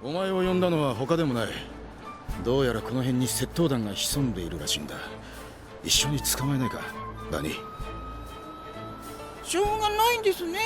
お前を呼んだのは他でもない。どうやらこの辺に窃盗団が潜んでいるらしいんだ。一緒に捕まえないか、バニー。しょうがないんですね。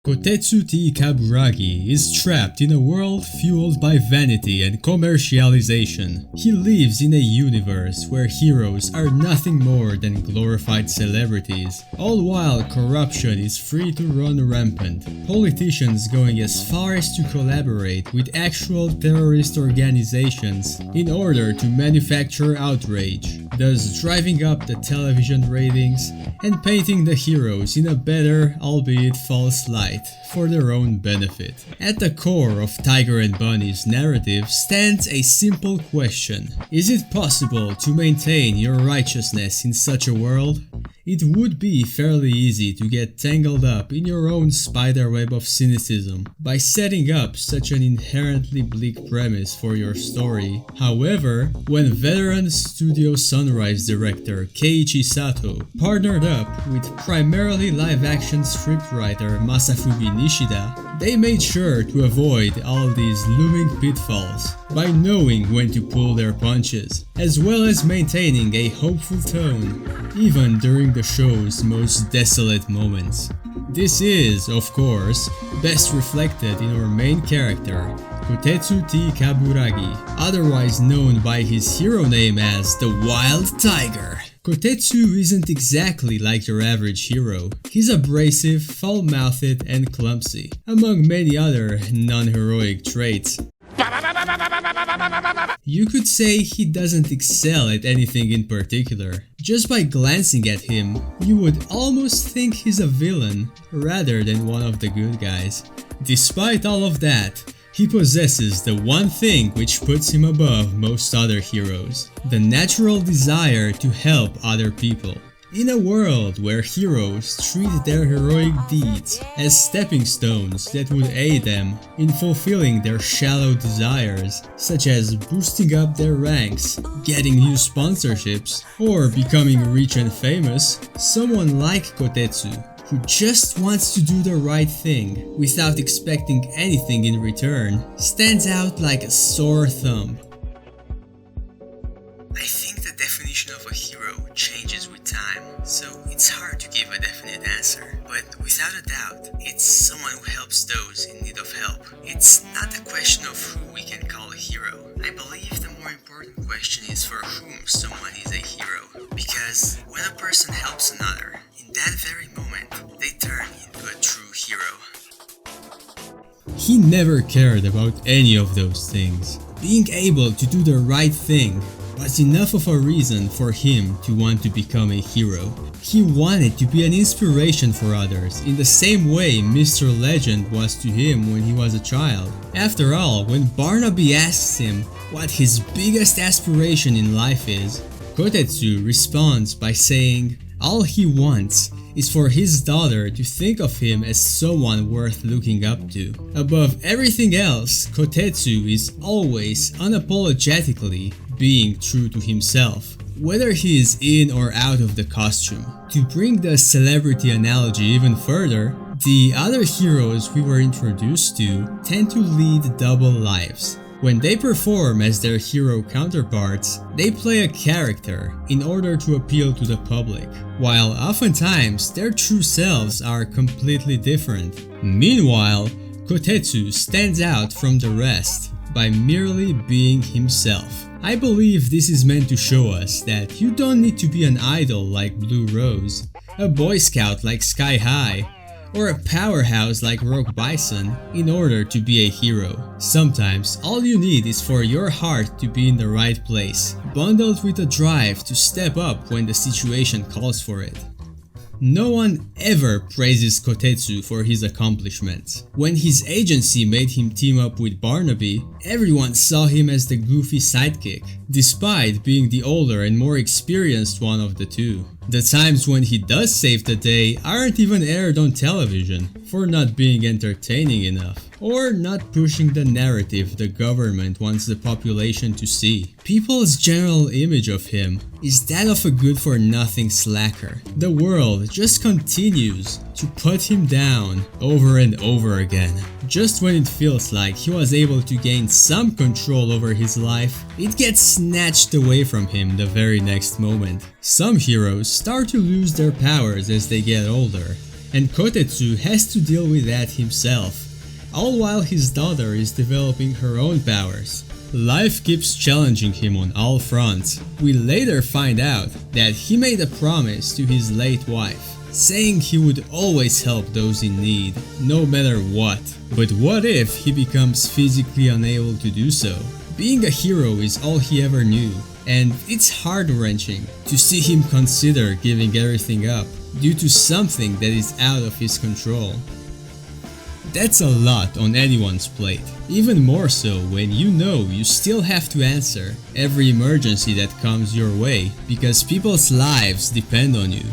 Kotetsu Kaburagi is trapped in a world fueled by vanity and commercialization. He lives in a universe where heroes are nothing more than glorified celebrities, all while corruption is free to run rampant, politicians going as far as to collaborate with actual terrorist organizations in order to manufacture outrage, thus driving up the television ratings and painting the heroes in a better, albeit false light for their own benefit. At the core of Tiger and Bunny's narrative stands a simple question. Is it possible to maintain your righteousness in such a world? It would be fairly easy to get tangled up in your own spiderweb of cynicism by setting up such an inherently bleak premise for your story. However, when veteran Studio Sunrise director Keiichi Sato partnered up with primarily live-action scriptwriter Masafumi Nishida, they made sure to avoid all these looming pitfalls by knowing when to pull their punches, as well as maintaining a hopeful tone even during the show's most desolate moments. This is, of course, best reflected in our main character, Kotetsu Kaburagi, otherwise known by his hero name as the Wild Tiger. Kotetsu isn't exactly like your average hero. He's abrasive, foul-mouthed, and clumsy, among many other non-heroic traits. You could say he doesn't excel at anything in particular. Just by glancing at him, you would almost think he's a villain rather than one of the good guys. Despite all of that, he possesses the one thing which puts him above most other heroes, the natural desire to help other people. In a world where heroes treat their heroic deeds as stepping stones that would aid them in fulfilling their shallow desires, such as boosting up their ranks, getting new sponsorships, or becoming rich and famous, someone like Kotetsu, who just wants to do the right thing without expecting anything in return, stands out like a sore thumb. I think the definition of a hero changes with time, so it's hard to give a definite answer. But without a doubt, it's someone who helps those in need of help. It's not a question of who we can call a hero. I believe the more important question is for whom someone is a hero. Because when a person helps another, in that very moment, they turn into a true hero. He never cared about any of those things. Being able to do the right thing was enough of a reason for him to want to become a hero. He wanted to be an inspiration for others in the same way Mr. Legend was to him when he was a child. After all, when Barnaby asks him what his biggest aspiration in life is, Kotetsu responds by saying all he wants is for his daughter to think of him as someone worth looking up to. Above everything else, Kotetsu is always unapologetically being true to himself, whether he is in or out of the costume. To bring the celebrity analogy even further, the other heroes we were introduced to tend to lead double lives. When they perform as their hero counterparts, they play a character in order to appeal to the public, while oftentimes their true selves are completely different. Meanwhile, Kotetsu stands out from the rest by merely being himself. I believe this is meant to show us that you don't need to be an idol like Blue Rose, a Boy Scout like Sky High, or a powerhouse like Rogue Bison in order to be a hero. Sometimes all you need is for your heart to be in the right place, bundled with a drive to step up when the situation calls for it. No one ever praises Kotetsu for his accomplishments. When his agency made him team up with Barnaby, everyone saw him as the goofy sidekick, despite being the older and more experienced one of the two. The times when he does save the day aren't even aired on television for not being entertaining enough. or not pushing the narrative the government wants the population to see. People's general image of him is that of a good-for-nothing slacker. The world just continues to put him down over and over again. Just when it feels like he was able to gain some control over his life, it gets snatched away from him the very next moment. Some heroes start to lose their powers as they get older, and Kotetsu has to deal with that himself, all while his daughter is developing her own powers. Life keeps challenging him on all fronts. We later find out that he made a promise to his late wife, saying he would always help those in need, no matter what. But what if he becomes physically unable to do so? Being a hero is all he ever knew, and it's heart-wrenching to see him consider giving everything up due to something that is out of his control. That's a lot on anyone's plate, even more so when you know you still have to answer every emergency that comes your way because people's lives depend on you.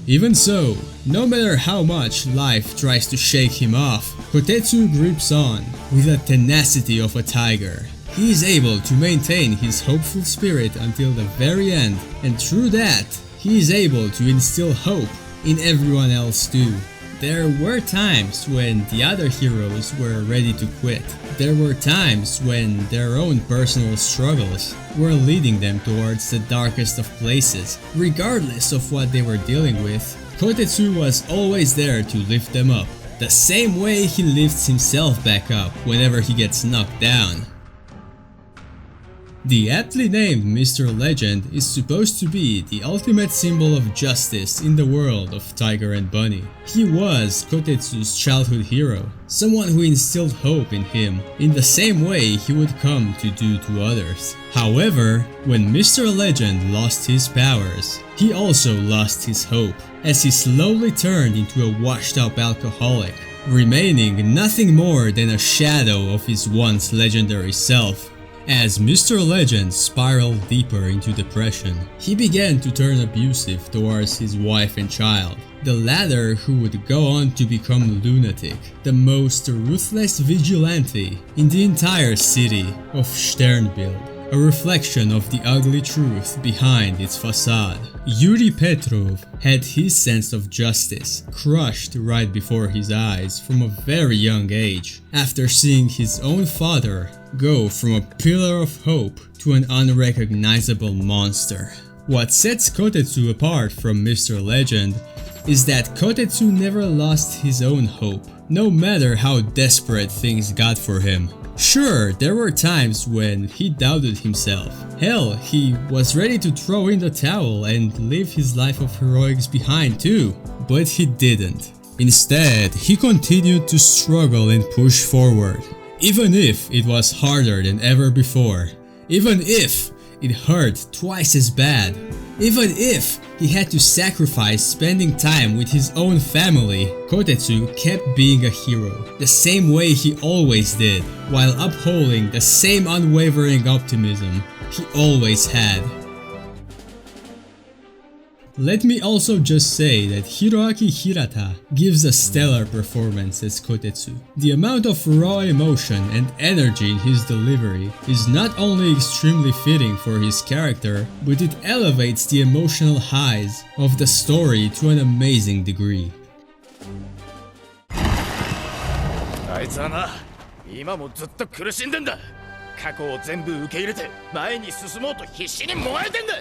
Even so, no matter how much life tries to shake him off, Kotetsu grips on with the tenacity of a tiger. He is able to maintain his hopeful spirit until the very end, and through that, he is able to instill hope in everyone else too. There were times when the other heroes were ready to quit. There were times when their own personal struggles were leading them towards the darkest of places. Regardless of what they were dealing with, Kotetsu was always there to lift them up, the same way he lifts himself back up whenever he gets knocked down. The aptly named Mr. Legend is supposed to be the ultimate symbol of justice in the world of Tiger and Bunny. He was Kotetsu's childhood hero, someone who instilled hope in him in the same way he would come to do to others. However, when Mr. Legend lost his powers, he also lost his hope, as he slowly turned into a washed-up alcoholic, remaining nothing more than a shadow of his once legendary self. As Mr. Legend spiraled deeper into depression, he began to turn abusive towards his wife and child, the latter who would go on to become Lunatic, the most ruthless vigilante in the entire city of Sternbild, a reflection of the ugly truth behind its facade. Yuri Petrov had his sense of justice crushed right before his eyes from a very young age, after seeing his own father go from a pillar of hope to an unrecognizable monster. What sets Kotetsu apart from Mr. Legend is that Kotetsu never lost his own hope, no matter how desperate things got for him. Sure, there were times when he doubted himself. Hell, he was ready to throw in the towel and leave his life of heroics behind too, but he didn't. Instead, he continued to struggle and push forward, even if it was harder than ever before, even if it hurt twice as bad, even if he had to sacrifice spending time with his own family. Kotetsu kept being a hero, the same way he always did, while upholding the same unwavering optimism he always had. Let me also just say that Hiroaki Hirata gives a stellar performance as Kotetsu. The amount of raw emotion and energy in his delivery is not only extremely fitting for his character, but it elevates the emotional highs of the story to an amazing degree. あいつはな、今もずっと苦しんでんだ。過去を全部受け入れて前に進もうと必死に燃えてんだ。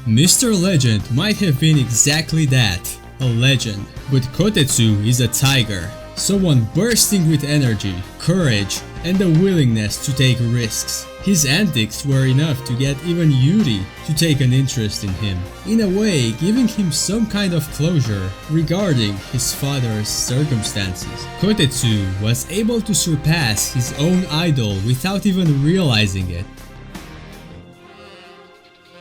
Mr. Legend might have been exactly that, a legend, but Kotetsu is a tiger, someone bursting with energy, courage, and the willingness to take risks. His antics were enough to get even Yuri to take an interest in him, in a way giving him some kind of closure regarding his father's circumstances. Kotetsu was able to surpass his own idol without even realizing it.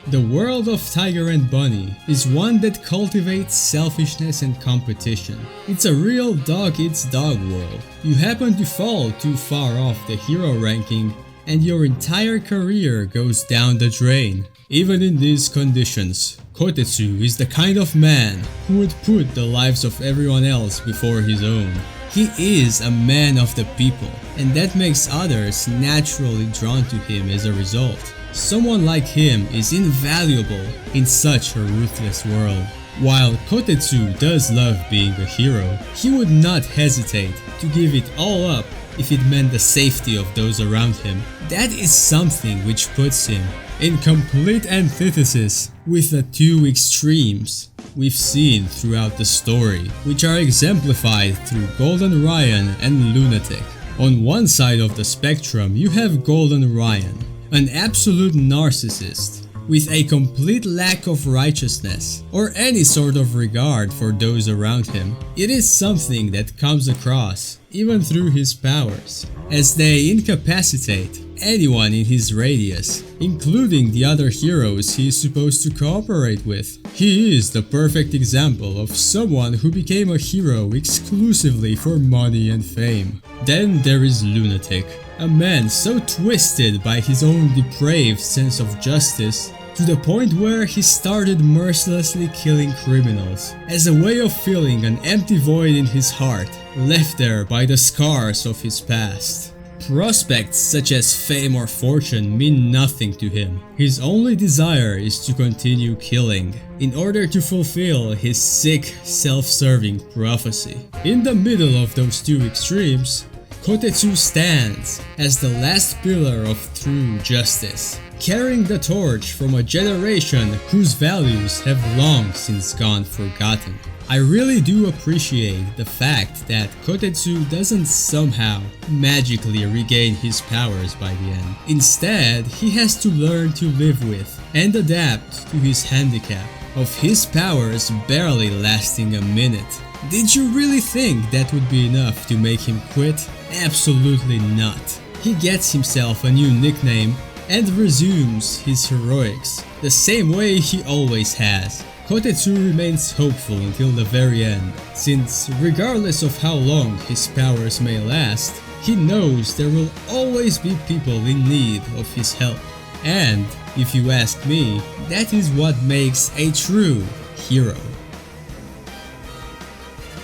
The world of Tiger and Bunny is one that cultivates selfishness and competition. It's a real dog-eats-dog world. You happen to fall too far off the hero ranking and your entire career goes down the drain. Even in these conditions, Kotetsu is the kind of man who would put the lives of everyone else before his own. He is a man of the people, and that makes others naturally drawn to him as a result. Someone like him is invaluable in such a ruthless world. While Kotetsu does love being a hero, he would not hesitate to give it all up if it meant the safety of those around him. That is something which puts him in complete antithesis with the two extremes we've seen throughout the story, which are exemplified through Golden Ryan and Lunatic. On one side of the spectrum, you have Golden Ryan, an absolute narcissist with a complete lack of righteousness or any sort of regard for those around him. It is something that comes across even through his powers, as they incapacitate anyone in his radius, including the other heroes he is supposed to cooperate with. He is the perfect example of someone who became a hero exclusively for money and fame. Then there is Lunatic, a man so twisted by his own depraved sense of justice to the point where he started mercilessly killing criminals as a way of filling an empty void in his heart left there by the scars of his past. Prospects such as fame or fortune mean nothing to him. His only desire is to continue killing in order to fulfill his sick, self-serving prophecy. In the middle of those two extremes, Kotetsu stands as the last pillar of true justice, carrying the torch from a generation whose values have long since gone forgotten. I really do appreciate the fact that Kotetsu doesn't somehow magically regain his powers by the end. Instead, he has to learn to live with and adapt to his handicap of his powers barely lasting a minute. Did you really think that would be enough to make him quit? Absolutely not. He gets himself a new nickname and resumes his heroics the same way he always has. Kotetsu remains hopeful until the very end, since regardless of how long his powers may last, he knows there will always be people in need of his help. And, if you ask me, that is what makes a true hero.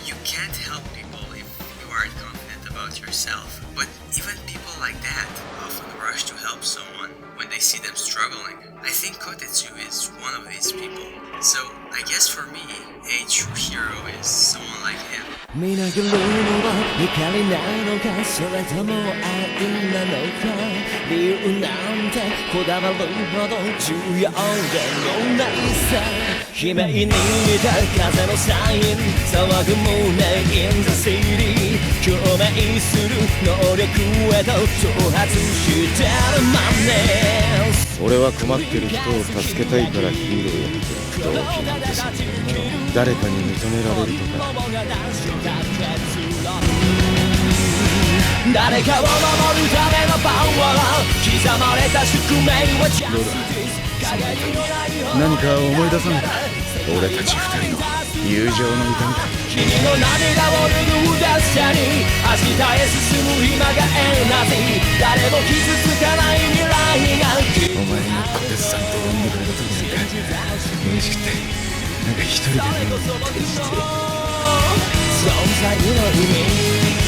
You can't help people if you aren't confident about yourself, but even people like that often rush to help someone when they see them struggling. I think Kotetsu is one of these people. So, I guess for me, a true hero is someone like him. 見なぐるのは光なのかそれとも愛なのか理由なんてこだわるほど重要でもないさ悲鳴に似た風のサイン騒ぐ胸 in the city 共鳴する能力へと挑発してるマネ俺は困ってる人を助けたいからヒーローやって動機なんです。誰かに認められるとか誰かを守るためのパワー刻まれた宿命はジャスティス何か思い出さないか俺たち二人の友情の痛みか君の涙を拭う出しに明日へ進む暇がエナジー誰も傷つかない未来がお前が小鉄さんと呼んでくれた時なんか嬉しくてなんか一人でね存在の意味